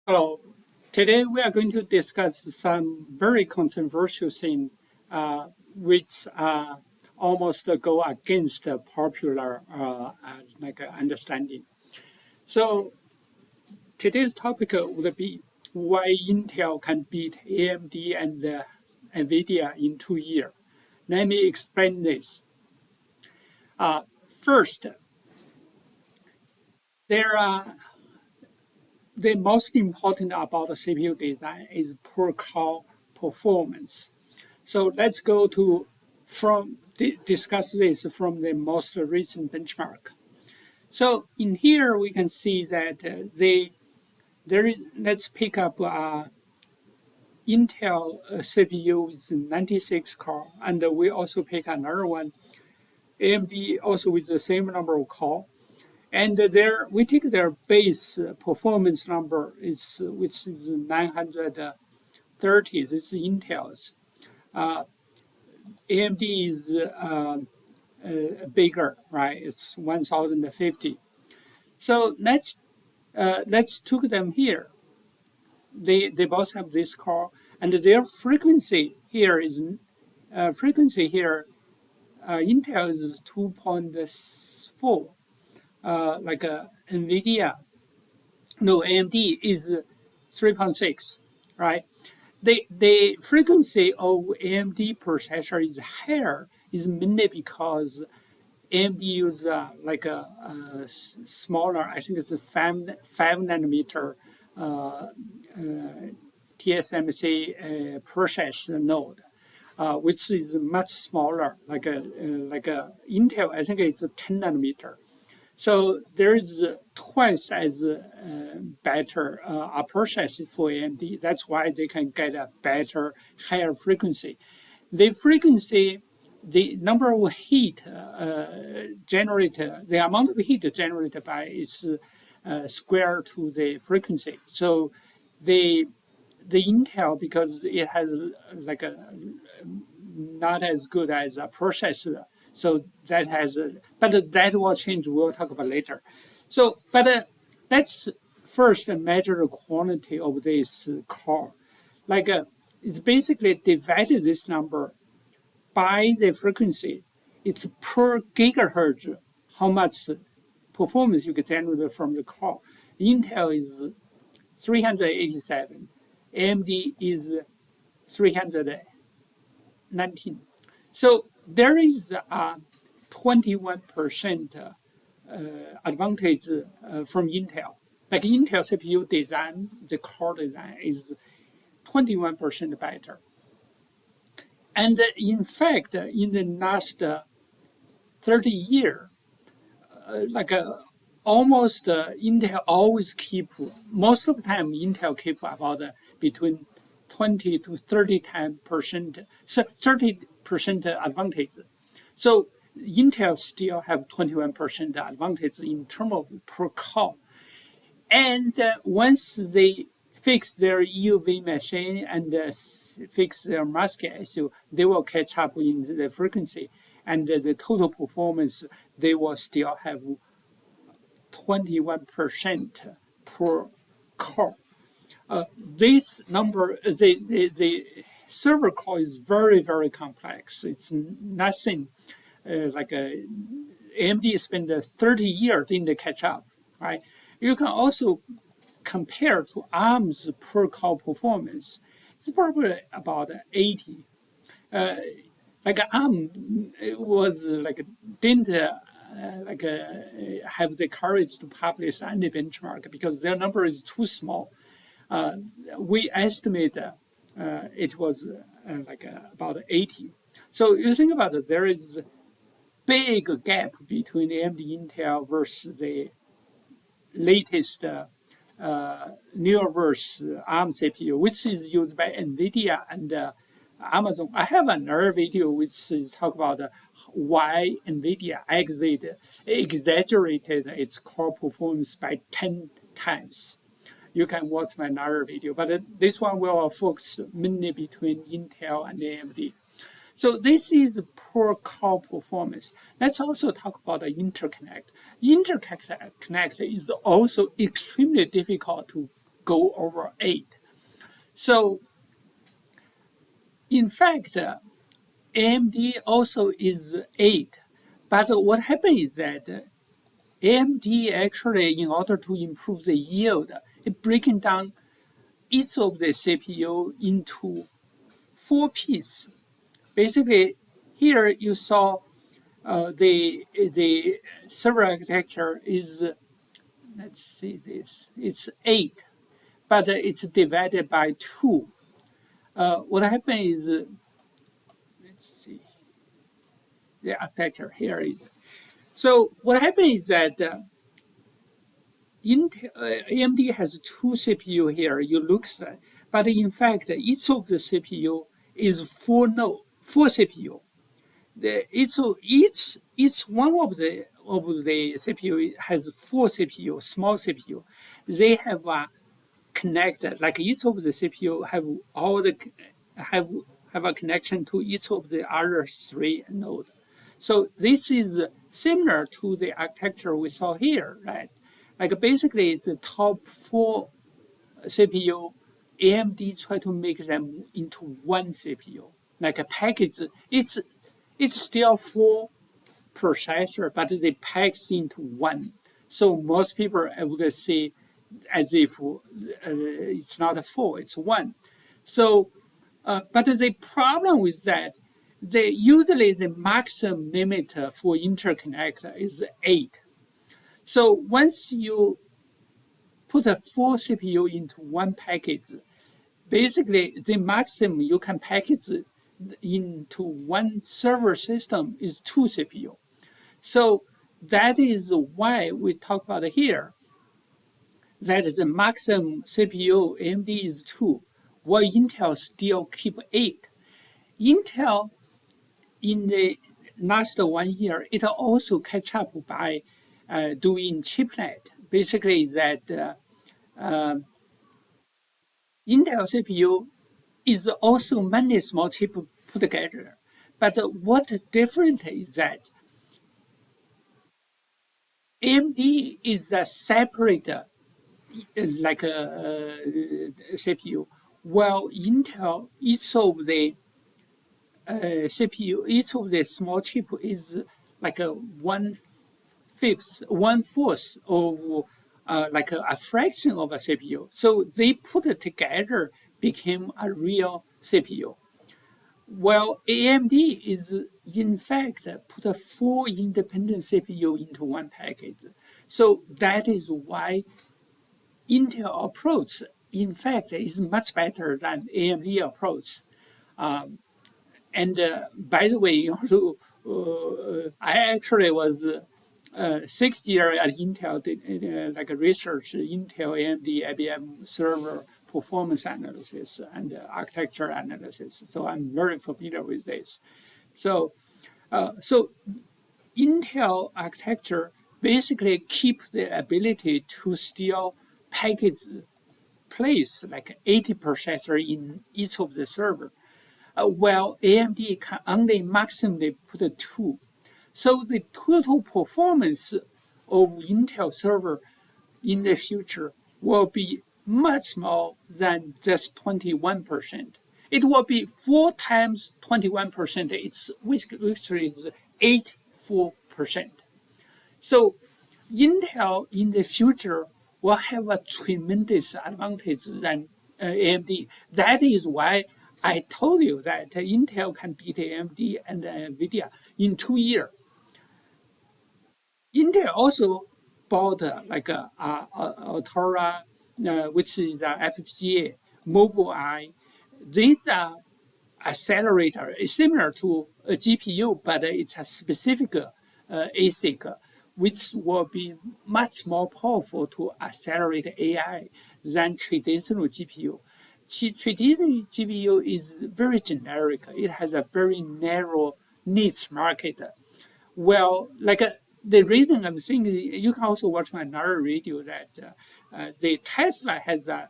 Hello. Today we are going to discuss some very controversial thing, which almost go against the popular understanding. So today's topic would be why Intel can beat AMD and Nvidia in 2 years. Let me explain this. First, there are the most important about the CPU design is per core performance. So let's go to discuss this from the most recent benchmark. So in here we can see that there is let's pick up Intel CPU with 96 core, and we also pick another one AMD also with the same number of core. And there, we take their base performance number, which is 930. This is Intel's. AMD is bigger, right? It's 1050. So let's take them here. They both have this core, and their frequency here is frequency here. Intel is 2.4, like Nvidia. No, AMD is 3.6, right? The frequency of AMD processor is higher is mainly because AMD use like a smaller, I think it's a 5 nanometer TSMC process node, which is much smaller, like a Intel. I think it's a 10 nanometer. So there is twice as better a process for AMD. That's why they can get a better, higher frequency. The frequency, the number of heat generated, the amount of heat generated by is square to the frequency. So the Intel, because it has like a not as good as a processor, so that has, but that will change. We'll talk about later. So, but let's first measure the quantity of this core. Like it's basically divided this number by the frequency. It's per gigahertz how much performance you can generate from the core. Intel is 387, AMD is 319. So there is a 21% advantage from Intel. Like Intel CPU design, the core design is 21% better. And in fact, in the last 30 years, almost Intel always keep, most of the time Intel keep about between 20 to 30% advantage. So Intel still have 21% advantage in terms of per core. And once they fix their EUV machine and fix their mask issue, they will catch up in the frequency and the total performance. They will still have 21% per core. This number, the server core is very, very complex. It's nothing like AMD spent 30 years didn't catch up, right? You can also compare to ARM's per core performance. It's probably about 80. Like ARM was like didn't have the courage to publish any benchmark because their number is too small. We estimate it was about 80. So you think about it, there is a big gap between AMD Intel versus the latest Neoverse ARM CPU, which is used by Nvidia and Amazon. I have another video which is talk about why Nvidia exaggerated its core performance by 10 times. You can watch my another video, but this one will focus mainly between Intel and AMD. So this is per core performance. Let's also talk about the interconnect. Interconnect is also extremely difficult to go over 8. So in fact, AMD also is 8. But what happens is that AMD actually, in order to improve the yield, it breaking down each of the CPU into 4 pieces. Basically, here you saw the server architecture is, let's see this, it's 8, but it's divided by 2. What happened is, let's see, the architecture here is. So what happened is that AMD has 2 CPU here. You look at, but in fact, each of the CPU is 4 CPU. Each one of the CPU has 4 CPU, small CPU. They have connected, like each of the CPU have have a connection to each of the other 3 nodes. So this is similar to the architecture we saw here, right? Like basically the top 4 CPU, AMD try to make them into one CPU, like a package. It's still 4 processor, but they packed into one. So most people would say as if it's not a 4, it's 1. So, but the problem with that, usually the maximum limit for interconnect is 8. So once you put a 4 CPU into one package, basically the maximum you can package into one server system is 2 CPU. So that is why we talk about here. That is the maximum CPU AMD is 2, while Intel still keep 8. Intel in the last 1 year, it also catch up by doing chiplet. Basically, that Intel CPU is also many small chip put together. But what different is that AMD is a separate like a CPU, while Intel, each of the CPU, each of the small chip is like a 1/5, 1/4 of like a fraction of a CPU. So they put it together, became a real CPU. Well, AMD is in fact put a 4 independent CPU into one package. So that is why Intel approach, in fact, is much better than AMD approach. And by the way, I actually was 6 years at Intel, did like a research Intel, AMD, IBM server performance analysis and architecture analysis. So I'm very familiar with this. So, so Intel architecture basically keep the ability to still package place like 80 processor in each of the server, while AMD can only maximally put 2. So the total performance of Intel server in the future will be much more than just 21%. It will be 4 times 21%. Which is 84%. So Intel in the future will have a tremendous advantage than AMD. That is why I told you that Intel can beat AMD and Nvidia in 2 years. Intel also bought like Altora, which is the FPGA, Mobileye. These are accelerator. It's similar to a GPU, but it's a specific ASIC, which will be much more powerful to accelerate AI than traditional GPU. Traditional GPU is very generic. It has a very narrow niche market. Well, like the reason I'm saying, you can also watch my another video that the Tesla has a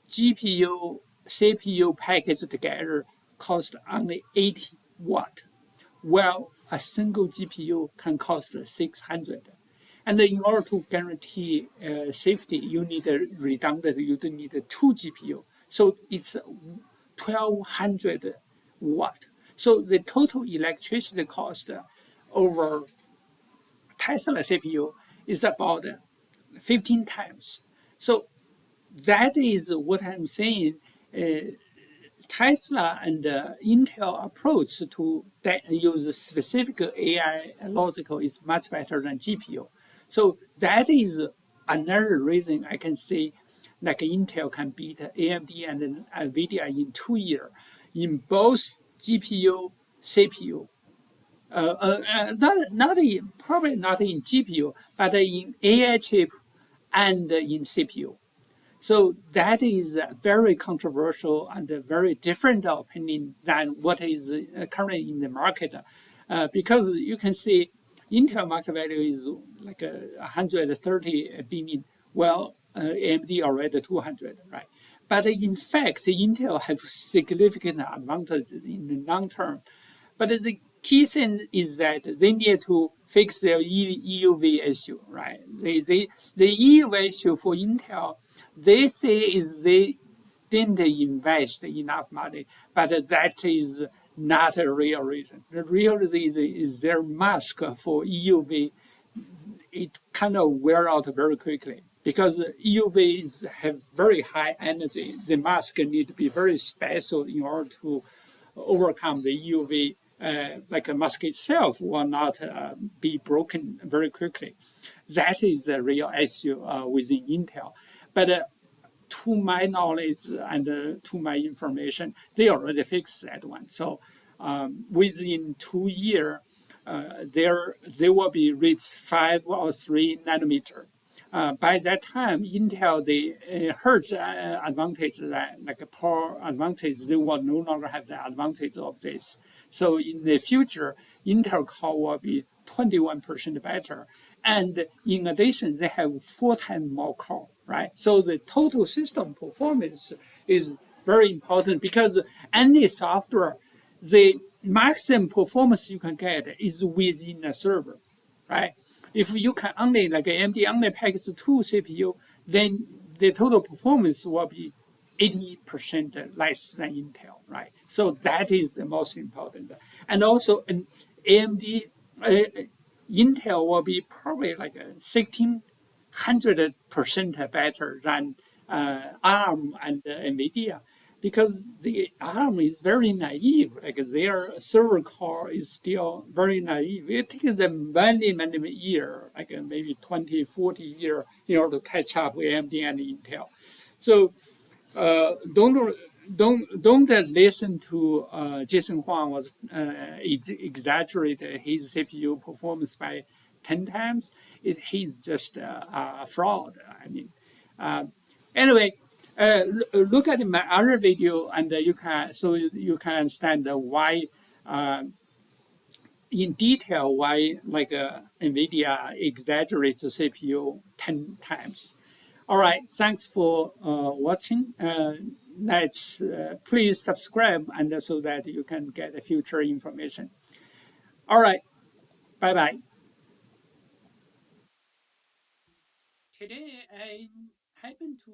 GPU, CPU package together cost only 80 watt, while a single GPU can cost 600. And in order to guarantee safety, you need a redundant, you do need a two GPU. So it's 1200 watt. So the total electricity cost over Tesla CPU is about 15 times. So that is what I'm saying. Uh, Tesla and Intel approach to use specific AI logical is much better than GPU. So that is another reason I can say like Intel can beat AMD and Nvidia in 2 years in both GPU, CPU. Not in, probably not in GPU, but in AI chip and in CPU. So that is a very controversial and a very different opinion than what is currently in the market, because you can see Intel market value is like 130 billion. Well, AMD already 200, right? But in fact, Intel have significant advantages in the long term. But the key thing is that they need to fix their EUV issue, right? The EUV issue for Intel, they say is they didn't invest enough money, but that is not a real reason. The real reason is their mask for EUV, it kind of wear out very quickly because EUVs have very high energy. The mask need to be very special in order to overcome the EUV. Like a mask itself will not be broken very quickly. That is a real issue within Intel. But to my knowledge and to my information, they already fixed that one. So within 2 years, they will be reached 5 or 3 nanometer. By that time, Intel the hertz advantage, like a power advantage, they will no longer have the advantage of this. So in the future, Intel core will be 21% better. And in addition, they have 4 times more core, right? So the total system performance is very important because any software, the maximum performance you can get is within a server, right? If you can only, like AMD only packs 2 CPU, then the total performance will be 80% less than Intel, right? So that is the most important. And also, an AMD, Intel will be probably like 1,600% better than ARM and Nvidia, because the ARM is very naive. Like their server core is still very naive. It takes them many years, like maybe 20, 40 years, in order to catch up with AMD and Intel. So don't listen to Jason Huang was exaggerated his CPU performance by 10 times. He's just a fraud. I mean, anyway, look at my other video, and you can understand why in detail why like Nvidia exaggerates the CPU 10 times. All right, thanks for watching. Let's please subscribe and so that you can get future information. All right, bye bye. Today I happen to